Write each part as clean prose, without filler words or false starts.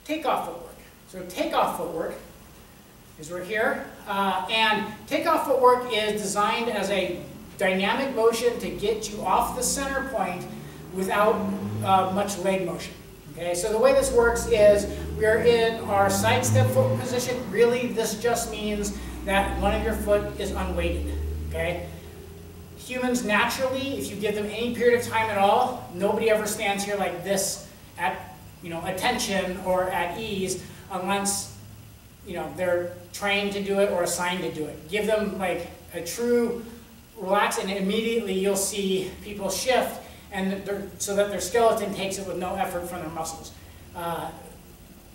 takeoff footwork. So takeoff footwork is right here. And takeoff footwork is designed as a dynamic motion to get you off the center point without much leg motion. Okay, so the way this works is we are in our side step foot position. Really, this just means that one of your foot is unweighted. Okay? Humans naturally, if you give them any period of time at all, nobody ever stands here like this at attention or at ease unless they're trained to do it or assigned to do it. Give them like a true relax and immediately you'll see people shift and so that their skeleton takes it with no effort from their muscles.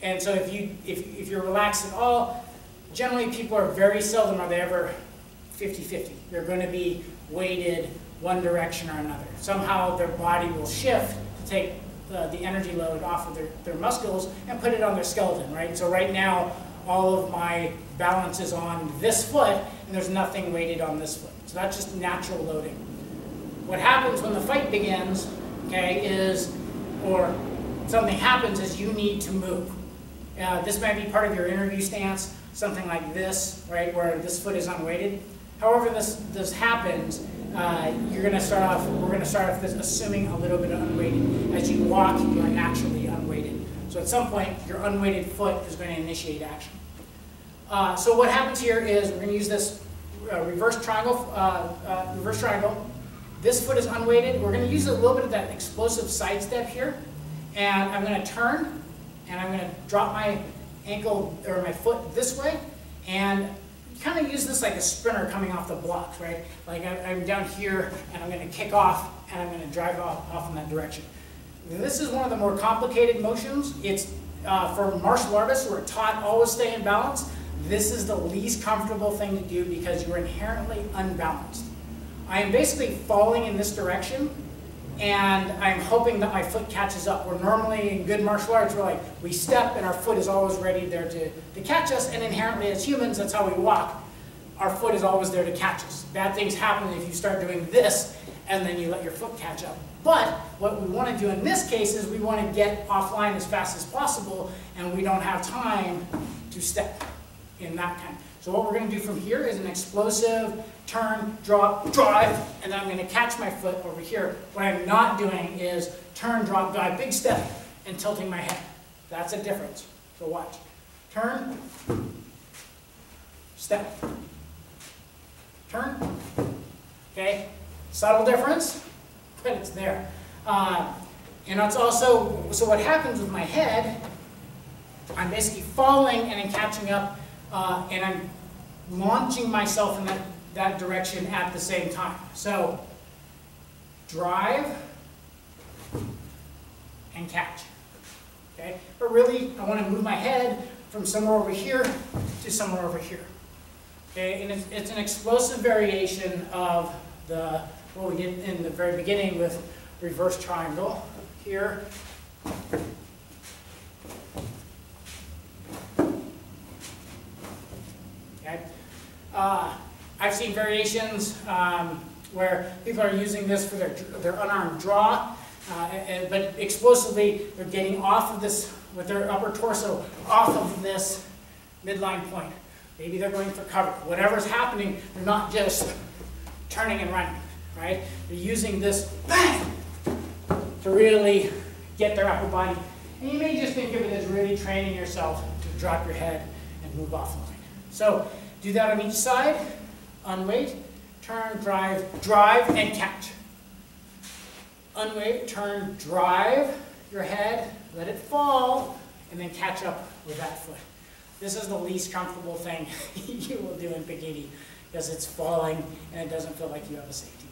And so if you're relaxed at all, generally people are very seldom are they ever 50-50. They're going to be weighted one direction or another. Somehow their body will shift to take the energy load off of their muscles and put it on their skeleton, right? So right now, all of my balance is on this foot, and there's nothing weighted on this foot. So that's just natural loading. What happens when the fight begins, okay, or something happens is you need to move. This might be part of your interview stance, something like this, right, where this foot is unweighted. However this happens, we're going to start off this assuming a little bit of unweighted. As you walk, you are naturally unweighted. So at some point, your unweighted foot is going to initiate action. So what happens here is we're going to use this reverse triangle. This foot is unweighted. We're going to use a little bit of that explosive side step here. And I'm going to turn, and I'm going to drop my ankle or my foot this way. And kind of use this like a sprinter coming off the blocks, right? Like I'm down here, and I'm going to kick off, and I'm going to drive off in that direction. This is one of the more complicated motions. It's for martial artists who are taught always stay in balance. This is the least comfortable thing to do because you're inherently unbalanced. I am basically falling in this direction, and I'm hoping that my foot catches up. Where normally in good martial arts, we step and our foot is always ready there to catch us, and inherently as humans, that's how we walk. Our foot is always there to catch us. Bad things happen if you start doing this, and then you let your foot catch up. But what we want to do in this case is we want to get offline as fast as possible, and we don't have time to step in that kind. So what we're going to do from here is an explosive turn, drop, drive, and then I'm going to catch my foot over here. What I'm not doing is turn, drop, drive, big step, and tilting my head. That's a difference. So watch. Turn, step, turn. Okay? Subtle difference, but it's there. And it's also, so what happens with my head, I'm basically falling and I'm catching up, and I'm launching myself in that direction at the same time. So, drive and catch. Okay? But really, I want to move my head from somewhere over here to somewhere over here. Okay? And it's an explosive variation of what we did in the very beginning with reverse triangle here. Okay. I've seen variations where people are using this for their unarmed draw, but explosively they're getting off of this, with their upper torso, off of this midline point. Maybe they're going for cover. Whatever's happening, they're not just turning and running, right? They're using this bang to really get their upper body. And you may just think of it as really training yourself to drop your head and move off the line. So do that on each side. Unweight, turn, drive, and catch. Unweight, turn, drive your head, let it fall, and then catch up with that foot. This is the least comfortable thing you will do in bikini because it's falling and it doesn't feel like you have a safety.